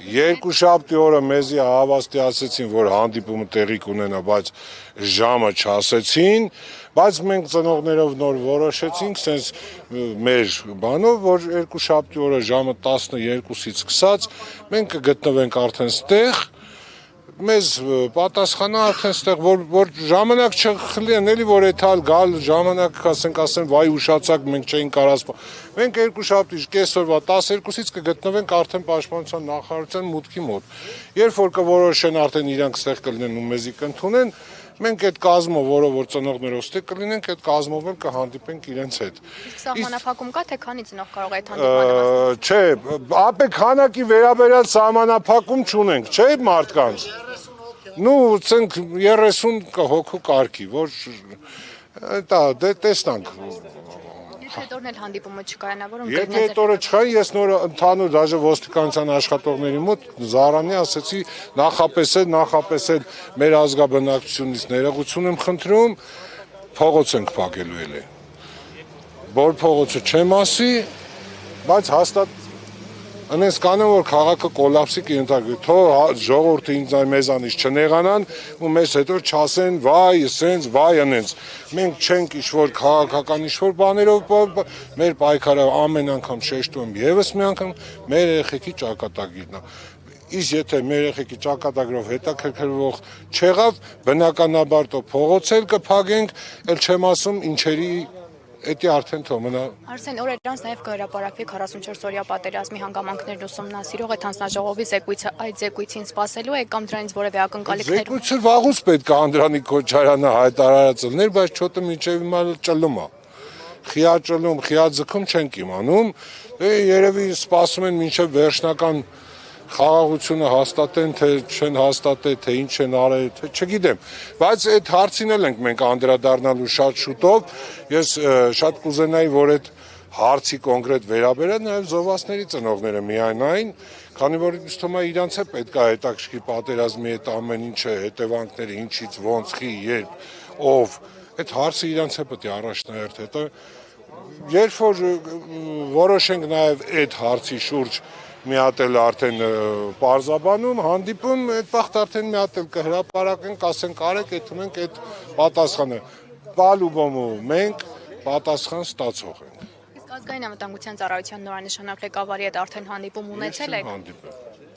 Երկուշաբթի օրը մեզի հավաստիացեցին, որ հանդիպումը տեղի կունենա, բայց ժամը չասեցին, բայց մենք ծնողներով նոր որոշեցինք, sense մեր բանով, որ երկուշաբթի օրը ժամը 12-ից սկսած մենք կգտնվենք արդեն ստեղ, մեզ պատասխանա արդեն ստեղ, որ ժամանակ չխլեն, էլի որ էթալ գալ ժամանակ ասեն վայ ուշացակ, մենք չէինք կարած, մենք երկուշաբթի կեսօրվա 12-ից կգտնվենք արդեն պաշտպանության նախարարության մուտքի մոտ, երբ որ կորոշեն արդեն իրանք ստեղ կլինեն ու մեզի կընդունեն, մենք այդ կազմով, որը որ ծնողներով ստեղ կլինենք, այդ կազմով էլ կհանդիպենք իրենց հետ։ Իսկ սահմանափակում կա, թե քանի ծնող կարող է այդ հանդիպմանը մասնակցել։ Չէ, ապե քանակի վերաբերյալ սահմանափակում չունենք, չէ՞ մարդկանց։ Ну, ցենք 30 հոգու կարգի, որ դա տեսնանք։ Եթե հետորն էլ հանդիպումը չկայանա, որոնք Եթե այդ օրը չկա, ես նոր ընդհանուր դաժե ոստիկանության աշխատողների մոտ Զարանի ասեցի նախապես էլ մեր ազգաբնակչությունից ներողություն եմ խնդրում, փողոց ենք փակելու էլի։ Որ փողոցը չեմ ասի, բայց հաստատ անես կանեմ, որ քաղաքը կոլապսի կընթարկվի, թող ժողովուրդը ինձ մեզանից չնեղանան ու մեզ հետո չասեն վայ, սենց, վայ, անենց։ Մենք չենք ինչ-որ քաղաքական ինչ-որ բաներով, մեր պայքարը ամեն անգամ շեշտում եմ եւս մի անգամ, մեր երեխեքի ճակատագիրն է։ Իսկ եթե մեր երեխեքի ճակատագրով հետաքրքրվող չեղավ, բնականաբար տո փողոց էլ կփակենք, ել չեմ ասում ինչերի Էդի արդեն թող մնա։ Արսեն, օրեր անց նաև կհրապարակվի 44-օրյա պատերազմի հանգամանքներն ուսումնասիրող այդ հանձնաժողովի զեկույցը, այդ զեկույցին սպասելու եք կամ դրանից որևէ ակնկալիքներ։ Զեկույցը վաղուց պետք է Անդրանիկ Քոչարյանը հայտարարած լիներ, բայց չոտը մինչև հիմա ճլում է։ Խիա ճլում, խիա ձգում չենք իմանում, երևի սպասում են մինչև վերջնական խաղաղությունը հաստատեն, թե չեն հաստատել, թե ինչ են արել, թե չգիտեմ, բայց այդ հարցին էլ ենք մենք անդրադառնալու շատ շուտով, ես շատ կուզենայի, որ այդ հարցի կոնկրետ վերաբերյալ նաև զովասների ծնողները միայն այն, քանի որ ինձ թվում է իրանց է պետք է հետաքրքիր պատերազմի այդ ամեն ինչը, հետևանքները, ինչից, ոնց, խի, երբ, ով, այդ հարցը իրանց է պետք է առաջնահերթ հետո, երբ որ որոշենք նաև այդ հարցի շուրջ մի հատ էլ արդեն պարզաբանում, հանդիպում, այդ վաղտ արդեն մի հատ էլ կհրապարակենք, ասենք արեք, այդ ունենք այդ պատասխանը, պալուբոմու մենք պատասխան ստացող ենք։ Իսկ ազգային անվտանգության ծառայության նորանշանակ ղեկավարի հետ արդեն հանդիպում ունեցել եք։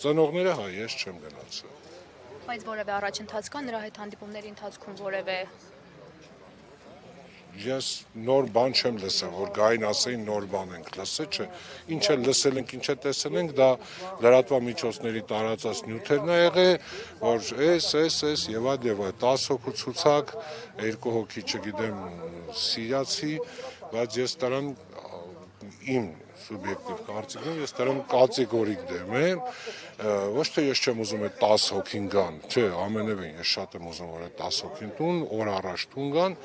Ծնողները հա, ես չեմ գնացել։ Բայց որևէ առաջընթաց կա նրա հետ հանդիպումների ընթացքում որևէ։ Ես նոր բան չեմ լսել, որ գային ասեին նոր բան ենք լսել, չէ, ինչ է լսել ենք, ինչ է տեսել ենք, դա լրատվամիջոցների տարածած նյութերն է եղել, որ էս եւ այլ 10 հոգու ցուցակ, 2 հոգի, չգիտեմ, սիրիացի, բայց ես դրան իմ սուբյեկտիվ կարծիքով ես դրան կատեգորիկ դեմ եմ, ոչ թե ես չեմ ուզում այդ 10 հոգին գան, չէ, ամենևին ես շատ եմ ուզում, որ այդ 10 հոգին տուն, օր առաջ տուն գան,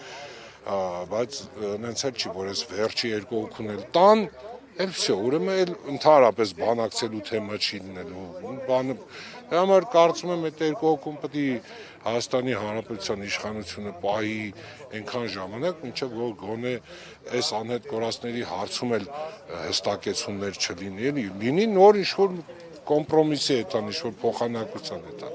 բայց նենց էլ չի, որ ես վերջի 2 հոգուն էլ տան, էլ վсё, ուրեմն էլ ընդհանրապես բանակցելու թեմա չի լինելու, բանը, դրա համար կարծում եմ այդ 2 հոգուն պետք է Հայաստանի Հանրապետության իշխանությունը պահի այնքան ժամանակ, մինչև որ գոնե այս անհետ կորածների հարցում էլ հստակեցումներ չլինի, լինի նոր ինչ-որ կոմպրոմիսի հետ, ինչ-որ փոխանակության հետ։